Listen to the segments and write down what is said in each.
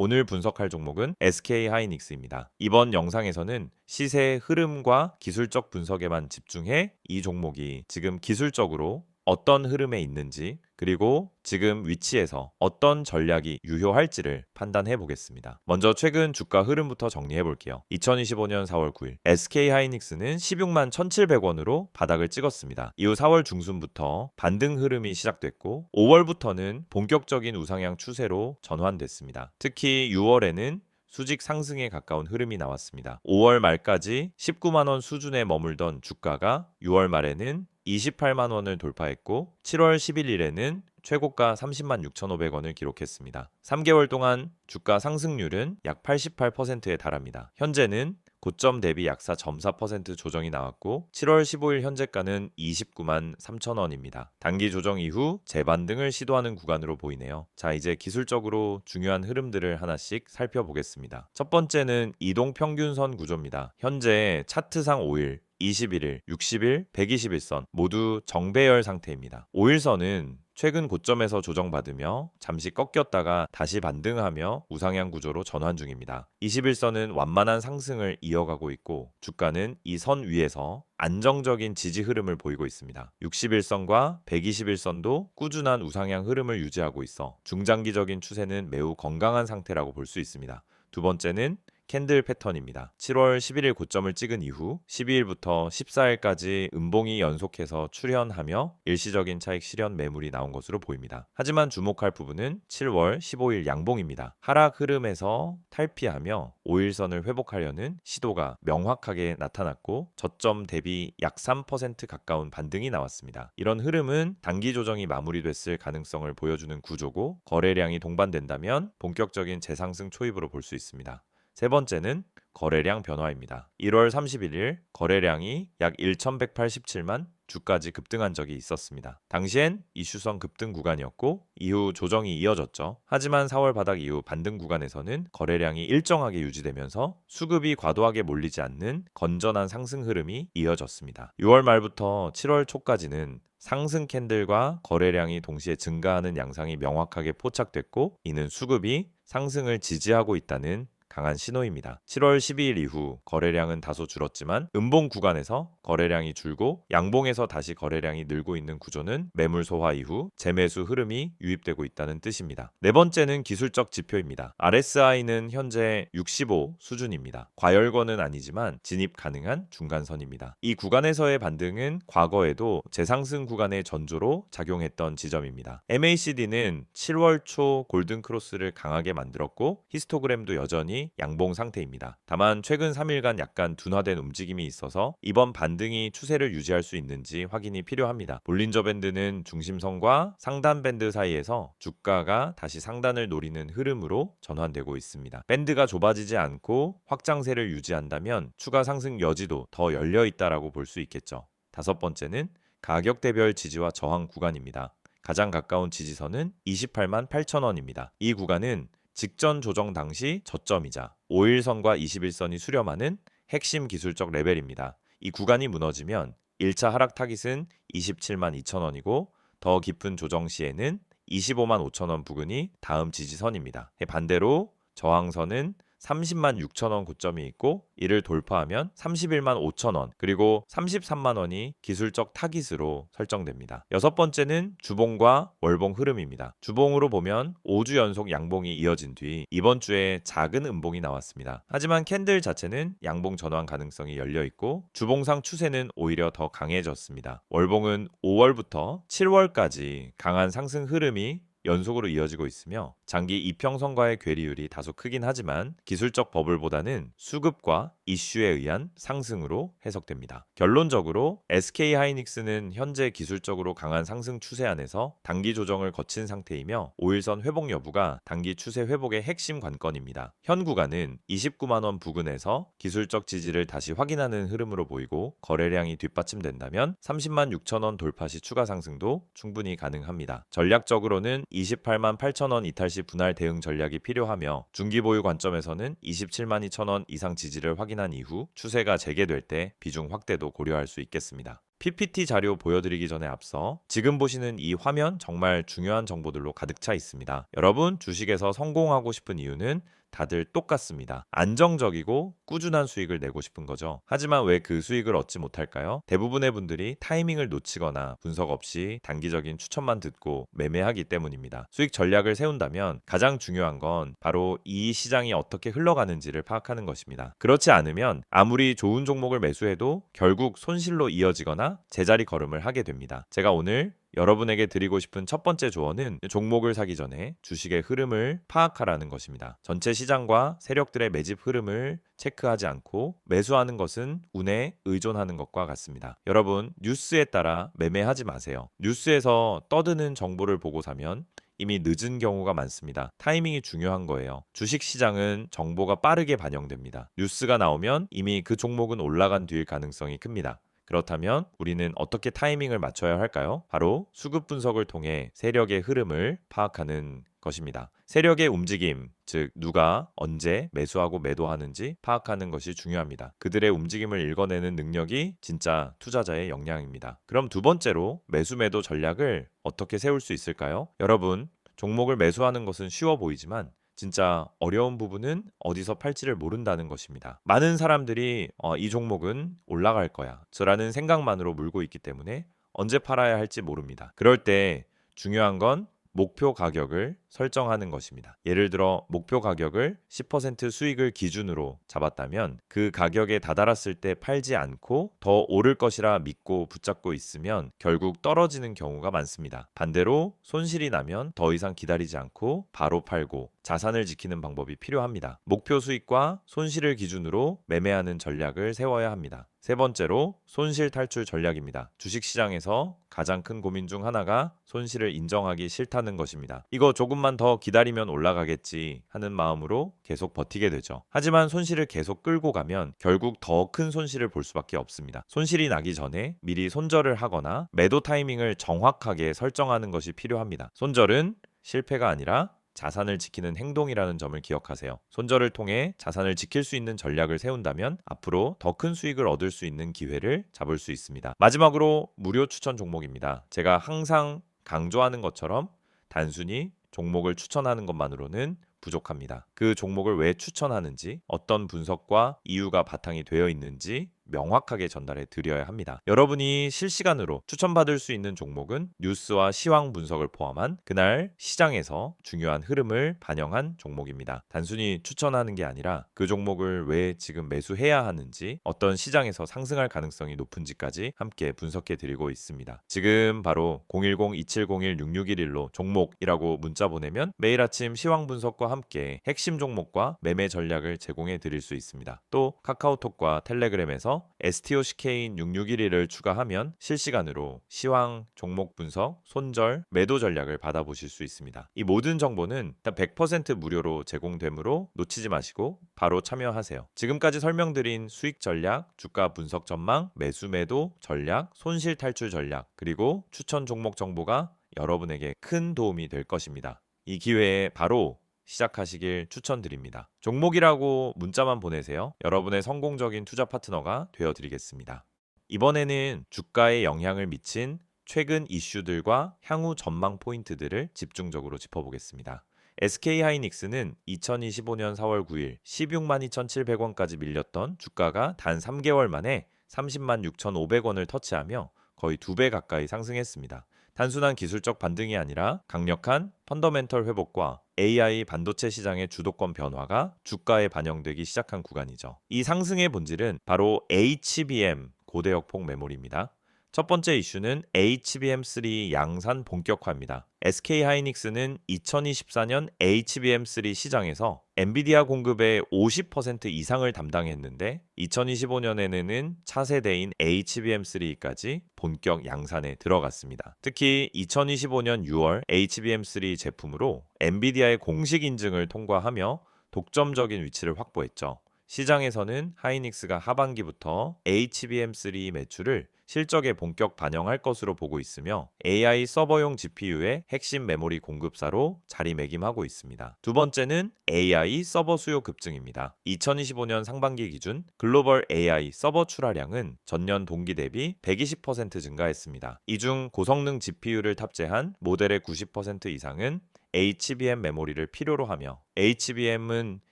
오늘 분석할 종목은 SK하이닉스입니다. 이번 영상에서는 시세의 흐름과 기술적 분석에만 집중해 이 종목이 지금 기술적으로 어떤 흐름에 있는지 그리고 지금 위치에서 어떤 전략이 유효할지를 판단해 보겠습니다. 먼저 최근 주가 흐름부터 정리해 볼게요. 2025년 4월 9일 SK하이닉스는 16만 1,700원으로 바닥을 찍었습니다. 이후 4월 중순부터 반등 흐름이 시작됐고 5월부터는 본격적인 우상향 추세로 전환됐습니다. 특히 6월에는 수직 상승에 가까운 흐름이 나왔습니다. 5월 말까지 19만 원 수준에 머물던 주가가 6월 말에는 28만 원을 돌파했고 7월 11일에는 최고가 30만 6,500원을 기록했습니다. 3개월 동안 주가 상승률은 약 88%에 달합니다. 현재는 고점 대비 약 4.4% 조정이 나왔고 7월 15일 현재가는 29만 3천 원입니다. 단기 조정 이후 재반등을 시도하는 구간으로 보이네요. 자, 이제 기술적으로 중요한 흐름들을 하나씩 살펴보겠습니다. 첫 번째는 이동평균선 구조입니다. 현재 차트상 5일, 21일, 60일, 120일선 모두 정배열 상태입니다. 5일선은 최근 고점에서 조정받으며 잠시 꺾였다가 다시 반등하며 우상향 구조로 전환 중입니다. 21선은 완만한 상승을 이어가고 있고 주가는 이 선 위에서 안정적인 지지 흐름을 보이고 있습니다. 61선과 121선도 꾸준한 우상향 흐름을 유지하고 있어 중장기적인 추세는 매우 건강한 상태라고 볼 수 있습니다. 두 번째는 캔들 패턴입니다. 7월 11일 고점을 찍은 이후 12일부터 14일까지 음봉이 연속해서 출현하며 일시적인 차익 실현 매물이 나온 것으로 보입니다. 하지만 주목할 부분은 7월 15일 양봉입니다. 하락 흐름에서 탈피하며 5일선을 회복하려는 시도가 명확하게 나타났고 저점 대비 약 3% 가까운 반등이 나왔습니다. 이런 흐름은 단기 조정이 마무리됐을 가능성을 보여주는 구조고 거래량이 동반된다면 본격적인 재상승 초입으로 볼 수 있습니다. 세 번째는 거래량 변화입니다. 1월 31일 거래량이 약 1,187만 주까지 급등한 적이 있었습니다. 당시엔 이슈성 급등 구간이었고 이후 조정이 이어졌죠. 하지만 4월 바닥 이후 반등 구간에서는 거래량이 일정하게 유지되면서 수급이 과도하게 몰리지 않는 건전한 상승 흐름이 이어졌습니다. 6월 말부터 7월 초까지는 상승 캔들과 거래량이 동시에 증가하는 양상이 명확하게 포착됐고 이는 수급이 상승을 지지하고 있다는 강한 신호입니다. 7월 12일 이후 거래량은 다소 줄었지만 음봉 구간에서 거래량이 줄고 양봉에서 다시 거래량이 늘고 있는 구조는 매물 소화 이후 재매수 흐름이 유입되고 있다는 뜻입니다. 네 번째는 기술적 지표입니다. RSI는 현재 65 수준입니다. 과열권은 아니지만 진입 가능한 중간선입니다. 이 구간에서의 반등은 과거에도 재상승 구간의 전조로 작용했던 지점입니다. MACD는 7월 초 골든 크로스를 강하게 만들었고 히스토그램도 여전히 양봉 상태입니다. 다만 최근 3일간 약간 둔화된 움직임이 있어서 이번 반등이 추세를 유지할 수 있는지 확인이 필요합니다. 볼린저 밴드는 중심선과 상단 밴드 사이에서 주가가 다시 상단을 노리는 흐름으로 전환되고 있습니다. 밴드가 좁아지지 않고 확장세를 유지한다면 추가 상승 여지도 더 열려 있다라고 볼 수 있겠죠. 다섯 번째는 가격대별 지지와 저항 구간입니다. 가장 가까운 지지선은 28만 8천 원입니다. 이 구간은 직전 조정 당시 저점이자 5일선과 21선이 수렴하는 핵심 기술적 레벨입니다. 이 구간이 무너지면 1차 하락 타깃은 27만 2천 원이고 더 깊은 조정 시에는 25만 5천 원 부근이 다음 지지선입니다. 반대로 저항선은 30만 6천 원 고점이 있고 이를 돌파하면 31만 5천 원 그리고 33만 원이 기술적 타깃으로 설정됩니다. 여섯 번째는 주봉과 월봉 흐름입니다. 주봉으로 보면 5주 연속 양봉이 이어진 뒤 이번 주에 작은 음봉이 나왔습니다. 하지만 캔들 자체는 양봉 전환 가능성이 열려 있고 주봉상 추세는 오히려 더 강해졌습니다. 월봉은 5월부터 7월까지 강한 상승 흐름이 연속으로 이어지고 있으며 장기 이평선과의 괴리율이 다소 크긴 하지만 기술적 버블보다는 수급과 이슈에 의한 상승으로 해석됩니다. 결론적으로 SK하이닉스는 현재 기술적으로 강한 상승 추세 안에서 단기 조정을 거친 상태이며 5일선 회복 여부가 단기 추세 회복의 핵심 관건입니다. 현 구간은 29만 원 부근에서 기술적 지지를 다시 확인하는 흐름으로 보이고 거래량이 뒷받침된다면 30만 6천 원 돌파 시 추가 상승도 충분히 가능합니다. 전략적으로는 28만 8천 원 이탈 시 분할 대응 전략이 필요하며 중기 보유 관점에서는 27만 2천 원 이상 지지를 확인한 이후 추세가 재개될 때 비중 확대도 고려할 수 있겠습니다. PPT 자료 보여드리기 전에 앞서 지금 보시는 이 화면 정말 중요한 정보들로 가득 차 있습니다. 여러분, 주식에서 성공하고 싶은 이유는 다들 똑같습니다. 안정적이고 꾸준한 수익을 내고 싶은 거죠. 하지만 왜 그 수익을 얻지 못할까요? 대부분의 분들이 타이밍을 놓치거나 분석 없이 단기적인 추천만 듣고 매매하기 때문입니다. 수익 전략을 세운다면 가장 중요한 건 바로 이 시장이 어떻게 흘러가는지를 파악하는 것입니다. 그렇지 않으면 아무리 좋은 종목을 매수해도 결국 손실로 이어지거나 제자리 걸음을 하게 됩니다. 제가 오늘 여러분에게 드리고 싶은 첫 번째 조언은 종목을 사기 전에 주식의 흐름을 파악하라는 것입니다. 전체 시장과 세력들의 매집 흐름을 체크하지 않고 매수하는 것은 운에 의존하는 것과 같습니다. 여러분, 뉴스에 따라 매매하지 마세요. 뉴스에서 떠드는 정보를 보고 사면 이미 늦은 경우가 많습니다. 타이밍이 중요한 거예요. 주식 시장은 정보가 빠르게 반영됩니다. 뉴스가 나오면 이미 그 종목은 올라간 뒤일 가능성이 큽니다. 그렇다면 우리는 어떻게 타이밍을 맞춰야 할까요? 바로 수급 분석을 통해 세력의 흐름을 파악하는 것입니다. 세력의 움직임, 즉 누가 언제 매수하고 매도하는지 파악하는 것이 중요합니다. 그들의 움직임을 읽어내는 능력이 진짜 투자자의 역량입니다. 그럼 두 번째로 매수 매도 전략을 어떻게 세울 수 있을까요? 여러분, 종목을 매수하는 것은 쉬워 보이지만 진짜 어려운 부분은 어디서 팔지를 모른다는 것입니다. 많은 사람들이 이 종목은 올라갈 거야 라는 생각만으로 물고 있기 때문에 언제 팔아야 할지 모릅니다. 그럴 때 중요한 건 목표 가격을 설정하는 것입니다. 예를 들어 목표 가격을 10% 수익을 기준으로 잡았다면 그 가격에 다다랐을 때 팔지 않고 더 오를 것이라 믿고 붙잡고 있으면 결국 떨어지는 경우가 많습니다. 반대로 손실이 나면 더 이상 기다리지 않고 바로 팔고 자산을 지키는 방법이 필요합니다. 목표 수익과 손실을 기준으로 매매하는 전략을 세워야 합니다. 세 번째로 손실 탈출 전략입니다. 주식시장에서 가장 큰 고민 중 하나가 손실을 인정하기 싫다는 것입니다. 이거 조금만 더 기다리면 올라가겠지 하는 마음으로 계속 버티게 되죠. 하지만 손실을 계속 끌고 가면 결국 더 큰 손실을 볼 수밖에 없습니다. 손실이 나기 전에 미리 손절을 하거나 매도 타이밍을 정확하게 설정하는 것이 필요합니다. 손절은 실패가 아니라 자산을 지키는 행동이라는 점을 기억하세요. 손절을 통해 자산을 지킬 수 있는 전략을 세운다면 앞으로 더 큰 수익을 얻을 수 있는 기회를 잡을 수 있습니다. 마지막으로 무료 추천 종목입니다. 제가 항상 강조하는 것처럼 단순히 종목을 추천하는 것만으로는 부족합니다. 그 종목을 왜 추천하는지, 어떤 분석과 이유가 바탕이 되어 있는지 명확하게 전달해 드려야 합니다. 여러분이 실시간으로 추천받을 수 있는 종목은 뉴스와 시황 분석을 포함한 그날 시장에서 중요한 흐름을 반영한 종목입니다. 단순히 추천하는 게 아니라 그 종목을 왜 지금 매수해야 하는지, 어떤 시장에서 상승할 가능성이 높은지까지 함께 분석해 드리고 있습니다. 지금 바로 010-2701-6611로 종목이라고 문자 보내면 매일 아침 시황 분석과 함께 핵심 종목과 매매 전략을 제공해 드릴 수 있습니다. 또 카카오톡과 텔레그램에서 STOCK인 6611을 추가하면 실시간으로 시황, 종목 분석, 손절, 매도 전략을 받아보실 수 있습니다. 이 모든 정보는 100% 무료로 제공되므로 놓치지 마시고 바로 참여하세요. 지금까지 설명드린 수익 전략, 주가 분석 전망, 매수 매도 전략, 손실 탈출 전략, 그리고 추천 종목 정보가 여러분에게 큰 도움이 될 것입니다. 이 기회에 바로 시작하시길 추천드립니다. 종목이라고 문자만 보내세요. 여러분의 성공적인 투자 파트너가 되어드리겠습니다. 이번에는 주가에 영향을 미친 최근 이슈들과 향후 전망 포인트들을 집중적으로 짚어보겠습니다. SK하이닉스는 2025년 4월 9일 16만 2,700원까지 밀렸던 주가가 단 3개월 만에 30만 6,500원을 터치하며 거의 2배 가까이 상승했습니다. 단순한 기술적 반등이 아니라 강력한 펀더멘털 회복과 AI 반도체 시장의 주도권 변화가 주가에 반영되기 시작한 구간이죠. 이 상승의 본질은 바로 HBM 고대역폭 메모리입니다. 첫 번째 이슈는 HBM3 양산 본격화입니다. SK하이닉스는 2024년 HBM3 시장에서 엔비디아 공급의 50% 이상을 담당했는데 2025년에는 차세대인 HBM3까지 본격 양산에 들어갔습니다. 특히 2025년 6월 HBM3 제품으로 엔비디아의 공식 인증을 통과하며 독점적인 위치를 확보했죠. 시장에서는 하이닉스가 하반기부터 HBM3 매출을 실적에 본격 반영할 것으로 보고 있으며 AI 서버용 GPU의 핵심 메모리 공급사로 자리매김하고 있습니다. 두 번째는 AI 서버 수요 급증입니다. 2025년 상반기 기준 글로벌 AI 서버 출하량은 전년 동기 대비 120% 증가했습니다. 이 중 고성능 GPU를 탑재한 모델의 90% 이상은 HBM 메모리를 필요로 하며 HBM은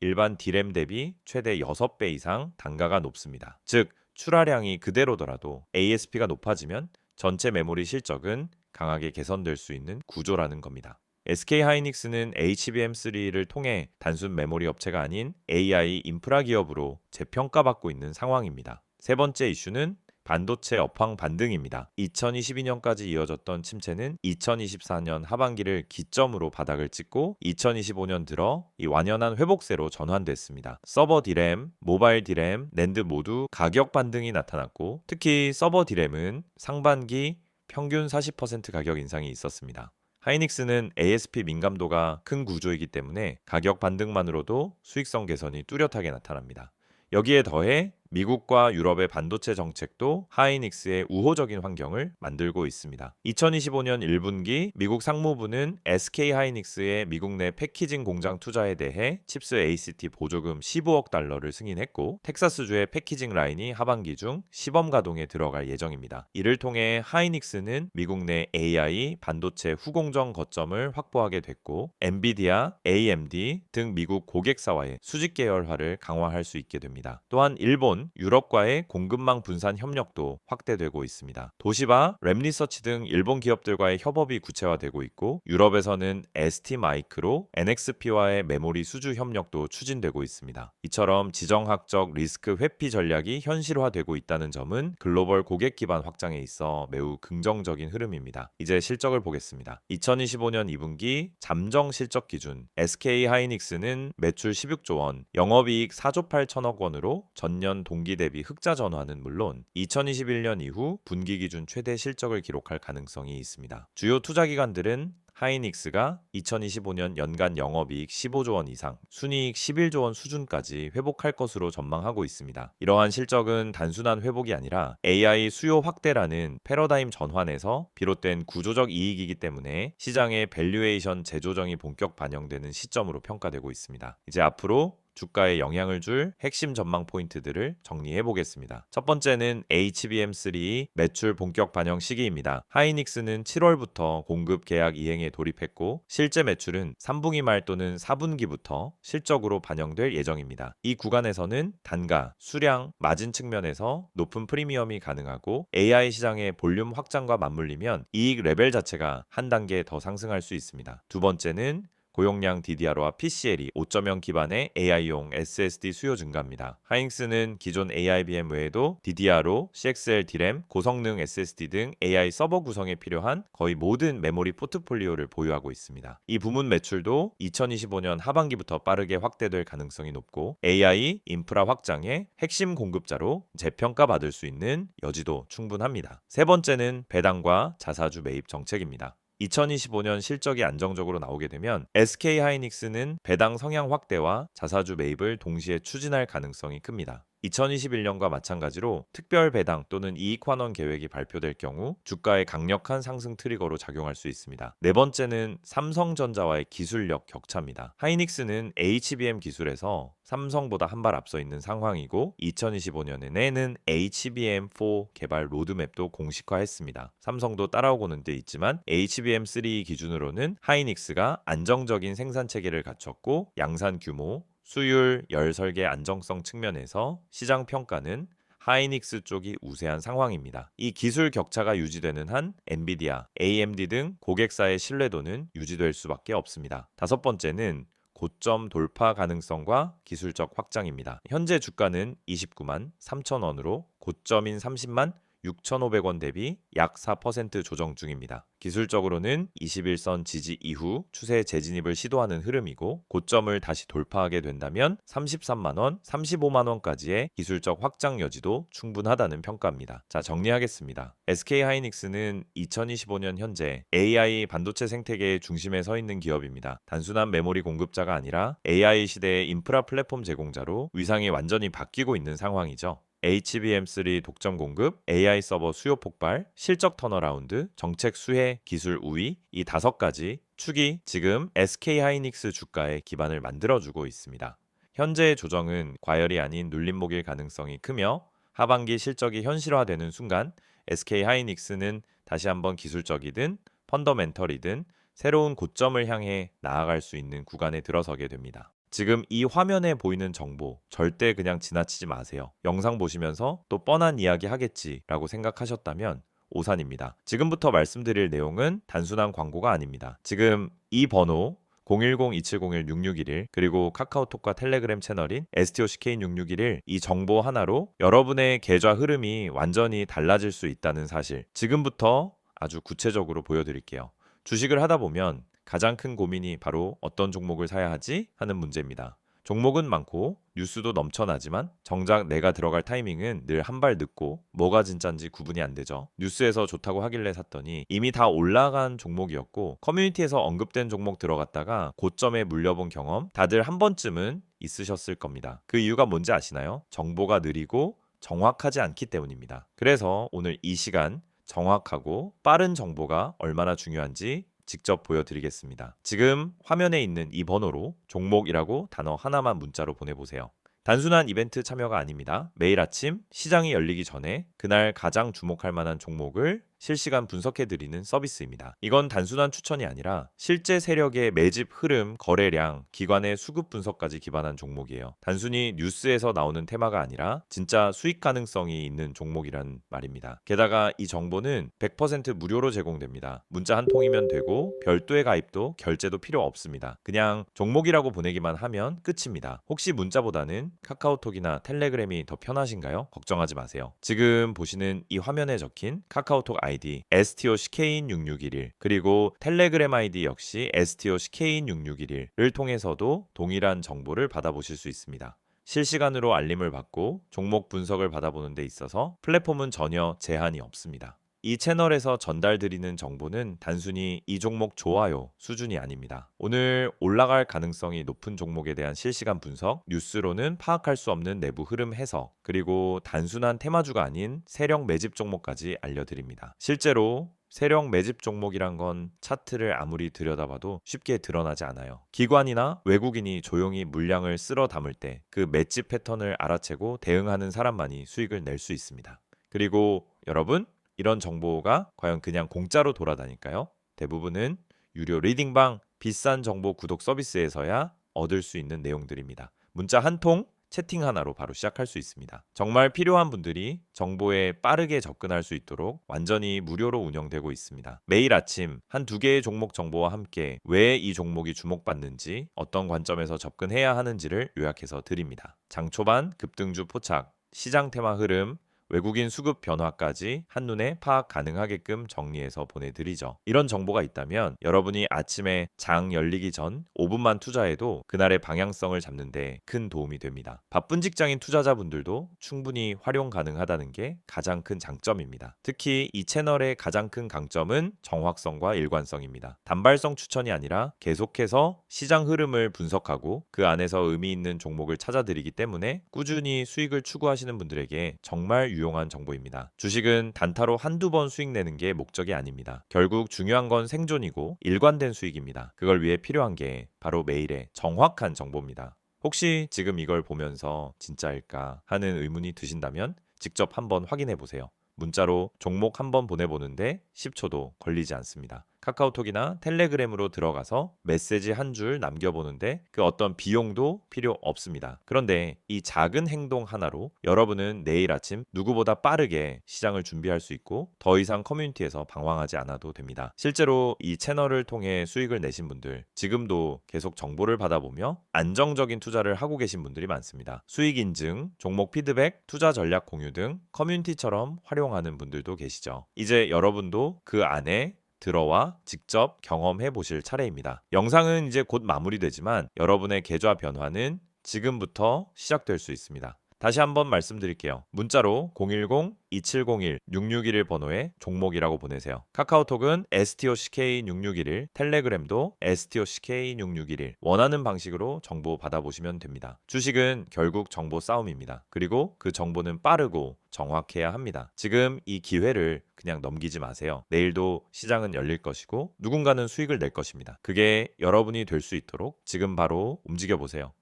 일반 D램 대비 최대 6배 이상 단가가 높습니다. 즉, 출하량이 그대로더라도 ASP가 높아지면 전체 메모리 실적은 강하게 개선될 수 있는 구조라는 겁니다. SK하이닉스는 HBM3를 통해 단순 메모리 업체가 아닌 AI 인프라 기업으로 재평가받고 있는 상황입니다. 세 번째 이슈는 반도체 업황 반등입니다. 2022년까지 이어졌던 침체는 2024년 하반기를 기점으로 바닥을 찍고 2025년 들어 이 완연한 회복세로 전환됐습니다. 서버 D램, 모바일 D램, 낸드 모두 가격 반등이 나타났고 특히 서버 D램은 상반기 평균 40% 가격 인상이 있었습니다. 하이닉스는 ASP 민감도가 큰 구조이기 때문에 가격 반등만으로도 수익성 개선이 뚜렷하게 나타납니다. 여기에 더해 미국과 유럽의 반도체 정책도 하이닉스의 우호적인 환경을 만들고 있습니다. 2025년 1분기 미국 상무부는 SK하이닉스의 미국 내 패키징 공장 투자에 대해 칩스 ACT 보조금 15억 달러를 승인했고 텍사스주의 패키징 라인이 하반기 중 시범 가동에 들어갈 예정입니다. 이를 통해 하이닉스는 미국 내 AI 반도체 후공정 거점을 확보하게 됐고 엔비디아, AMD 등 미국 고객사와의 수직 계열화를 강화할 수 있게 됩니다. 또한 일본, 유럽과의 공급망 분산 협력도 확대되고 있습니다. 도시바, 랩리서치 등 일본 기업들과의 협업이 구체화되고 있고 유럽에서는 ST마이크로 NXP와의 메모리 수주 협력도 추진되고 있습니다. 이처럼 지정학적 리스크 회피 전략이 현실화되고 있다는 점은 글로벌 고객 기반 확장에 있어 매우 긍정적인 흐름입니다. 이제 실적을 보겠습니다. 2025년 2분기 잠정 실적 기준 SK하이닉스는 매출 16조 원, 영업이익 4조 8천억 원으로 전년 동기 대비 흑자 전환은 물론 2021년 이후 분기 기준 최대 실적을 기록할 가능성이 있습니다. 주요 투자 기관들은 하이닉스가 2025년 연간 영업이익 15조 원 이상, 순이익 11조 원 수준까지 회복할 것으로 전망하고 있습니다. 이러한 실적은 단순한 회복이 아니라 AI 수요 확대라는 패러다임 전환에서 비롯된 구조적 이익이기 때문에 시장의 밸류에이션 재조정이 본격 반영되는 시점으로 평가되고 있습니다. 이제 앞으로 주가에 영향을 줄 핵심 전망 포인트들을 정리해 보겠습니다. 첫 번째는 HBM3 매출 본격 반영 시기입니다. 하이닉스는 7월부터 공급 계약 이행에 돌입했고 실제 매출은 3분기 말 또는 4분기부터 실적으로 반영될 예정입니다. 이 구간에서는 단가, 수량, 마진 측면에서 높은 프리미엄이 가능하고 AI 시장의 볼륨 확장과 맞물리면 이익 레벨 자체가 한 단계 더 상승할 수 있습니다. 두 번째는 고용량 DDR과 PCL이 5.0 기반의 AI용 SSD 수요 증가입니다. 하이닉스는 기존 AIBM 외에도 DDR5, CXL D램, 고성능 SSD 등 AI 서버 구성에 필요한 거의 모든 메모리 포트폴리오를 보유하고 있습니다. 이 부문 매출도 2025년 하반기부터 빠르게 확대될 가능성이 높고 AI 인프라 확장의 핵심 공급자로 재평가받을 수 있는 여지도 충분합니다. 세 번째는 배당과 자사주 매입 정책입니다. 2025년 실적이 안정적으로 나오게 되면 SK하이닉스는 배당 성향 확대와 자사주 매입을 동시에 추진할 가능성이 큽니다. 2021년과 마찬가지로 특별 배당 또는 이익 환원 계획이 발표될 경우 주가의 강력한 상승 트리거로 작용할 수 있습니다. 네 번째는 삼성전자와의 기술력 격차입니다. 하이닉스는 HBM 기술에서 삼성보다 한 발 앞서 있는 상황이고 2025년에는 HBM4 개발 로드맵도 공식화했습니다. 삼성도 따라오고는 돼 있지만 HBM3 기준으로는 하이닉스가 안정적인 생산 체계를 갖췄고 양산 규모, 수율, 열 설계 안정성 측면에서 시장 평가는 하이닉스 쪽이 우세한 상황입니다. 이 기술 격차가 유지되는 한 엔비디아, AMD 등 고객사의 신뢰도는 유지될 수밖에 없습니다. 다섯 번째는 고점 돌파 가능성과 기술적 확장입니다. 현재 주가는 29만 3천 원으로 고점인 30만 6,500원 대비 약 4% 조정 중입니다. 기술적으로는 21선 지지 이후 추세 재진입을 시도하는 흐름이고 고점을 다시 돌파하게 된다면 33만 원, 35만 원까지의 기술적 확장 여지도 충분하다는 평가입니다. 자, 정리하겠습니다. SK하이닉스는 2025년 현재 AI 반도체 생태계의 중심에 서 있는 기업입니다. 단순한 메모리 공급자가 아니라 AI 시대의 인프라 플랫폼 제공자로 위상이 완전히 바뀌고 있는 상황이죠. HBM3 독점 공급, AI 서버 수요 폭발, 실적 턴어라운드, 정책 수혜, 기술 우위 이 5가지 축이 지금 SK하이닉스 주가의 기반을 만들어주고 있습니다. 현재의 조정은 과열이 아닌 눌림목일 가능성이 크며 하반기 실적이 현실화되는 순간 SK하이닉스는 다시 한번 기술적이든 펀더멘털이든 새로운 고점을 향해 나아갈 수 있는 구간에 들어서게 됩니다. 지금 이 화면에 보이는 정보 절대 그냥 지나치지 마세요. 영상 보시면서 또 뻔한 이야기 하겠지라고 생각하셨다면 오산입니다. 지금부터 말씀드릴 내용은 단순한 광고가 아닙니다. 지금 이 번호 010-2701-6611 그리고 카카오톡과 텔레그램 채널인 STOCK인6611 이 정보 하나로 여러분의 계좌 흐름이 완전히 달라질 수 있다는 사실 지금부터 아주 구체적으로 보여드릴게요. 주식을 하다 보면 가장 큰 고민이 바로 어떤 종목을 사야 하지 하는 문제입니다. 종목은 많고 뉴스도 넘쳐나지만 정작 내가 들어갈 타이밍은 늘 한 발 늦고 뭐가 진짠지 구분이 안 되죠. 뉴스에서 좋다고 하길래 샀더니 이미 다 올라간 종목이었고 커뮤니티에서 언급된 종목 들어갔다가 고점에 물려본 경험 다들 한 번쯤은 있으셨을 겁니다. 그 이유가 뭔지 아시나요? 정보가 느리고 정확하지 않기 때문입니다. 그래서 오늘 이 시간 정확하고 빠른 정보가 얼마나 중요한지 직접 보여드리겠습니다. 지금 화면에 있는 이 번호로 종목이라고 단어 하나만 문자로 보내보세요. 단순한 이벤트 참여가 아닙니다. 매일 아침 시장이 열리기 전에 그날 가장 주목할 만한 종목을 실시간 분석해드리는 서비스입니다. 이건 단순한 추천이 아니라 실제 세력의 매집 흐름, 거래량, 기관의 수급 분석까지 기반한 종목이에요. 단순히 뉴스에서 나오는 테마가 아니라 진짜 수익 가능성이 있는 종목이란 말입니다. 게다가 이 정보는 100% 무료로 제공됩니다. 문자 한 통이면 되고 별도의 가입도 결제도 필요 없습니다. 그냥 종목이라고 보내기만 하면 끝입니다. 혹시 문자보다는 카카오톡이나 텔레그램이 더 편하신가요? 걱정하지 마세요. 지금 보시는 이 화면에 적힌 카카오톡 아이디 STOCK인6611 그리고 텔레그램 아이디 역시 STOCK인6611을 통해서도 동일한 정보를 받아보실 수 있습니다. 실시간으로 알림을 받고 종목 분석을 받아보는 데 있어서 플랫폼은 전혀 제한이 없습니다. 이 채널에서 전달드리는 정보는 단순히 이 종목 좋아요 수준이 아닙니다. 오늘 올라갈 가능성이 높은 종목에 대한 실시간 분석, 뉴스로는 파악할 수 없는 내부 흐름 해석, 그리고 단순한 테마주가 아닌 세력 매집 종목까지 알려드립니다. 실제로 세력 매집 종목이란 건 차트를 아무리 들여다봐도 쉽게 드러나지 않아요. 기관이나 외국인이 조용히 물량을 쓸어 담을 때 그 매집 패턴을 알아채고 대응하는 사람만이 수익을 낼 수 있습니다. 그리고 여러분, 이런 정보가 과연 그냥 공짜로 돌아다닐까요? 대부분은 유료 리딩방, 비싼 정보 구독 서비스에서야 얻을 수 있는 내용들입니다. 문자 한 통, 채팅 하나로 바로 시작할 수 있습니다. 정말 필요한 분들이 정보에 빠르게 접근할 수 있도록 완전히 무료로 운영되고 있습니다. 매일 아침 한두 개의 종목 정보와 함께 왜 이 종목이 주목받는지, 어떤 관점에서 접근해야 하는지를 요약해서 드립니다. 장 초반 급등주 포착, 시장 테마 흐름, 외국인 수급 변화까지 한눈에 파악 가능하게끔 정리해서 보내드리죠. 이런 정보가 있다면 여러분이 아침에 장 열리기 전 5분만 투자해도 그날의 방향성을 잡는 데 큰 도움이 됩니다. 바쁜 직장인 투자자분들도 충분히 활용 가능하다는 게 가장 큰 장점입니다. 특히 이 채널의 가장 큰 강점은 정확성과 일관성입니다. 단발성 추천이 아니라 계속해서 시장 흐름을 분석하고 그 안에서 의미 있는 종목을 찾아드리기 때문에 꾸준히 수익을 추구하시는 분들에게 정말 유용한 정보입니다. 주식은 단타로 한두 번 수익 내는 게 목적이 아닙니다. 결국 중요한 건 생존이고 일관된 수익입니다. 그걸 위해 필요한 게 바로 매일의 정확한 정보입니다. 혹시 지금 이걸 보면서 진짜일까 하는 의문이 드신다면 직접 한번 확인해 보세요. 문자로 종목 한번 보내보는데 10초도 걸리지 않습니다. 카카오톡이나 텔레그램으로 들어가서 메시지 한 줄 남겨보는데 그 어떤 비용도 필요 없습니다. 그런데 이 작은 행동 하나로 여러분은 내일 아침 누구보다 빠르게 시장을 준비할 수 있고 더 이상 커뮤니티에서 방황하지 않아도 됩니다. 실제로 이 채널을 통해 수익을 내신 분들, 지금도 계속 정보를 받아보며 안정적인 투자를 하고 계신 분들이 많습니다. 수익 인증, 종목 피드백, 투자 전략 공유 등 커뮤니티처럼 활용하는 분들도 계시죠. 이제 여러분도 그 안에 들어와 직접 경험해 보실 차례입니다. 영상은 이제 곧 마무리되지만 여러분의 계좌 변화는 지금부터 시작될 수 있습니다. 다시 한번 말씀드릴게요. 문자로 010-2701-6611 번호에 종목이라고 보내세요. 카카오톡은 STOCK6611, 텔레그램도 STOCK6611. 원하는 방식으로 정보 받아보시면 됩니다. 주식은 결국 정보 싸움입니다. 그리고 그 정보는 빠르고 정확해야 합니다. 지금 이 기회를 그냥 넘기지 마세요. 내일도 시장은 열릴 것이고 누군가는 수익을 낼 것입니다. 그게 여러분이 될 수 있도록 지금 바로 움직여 보세요.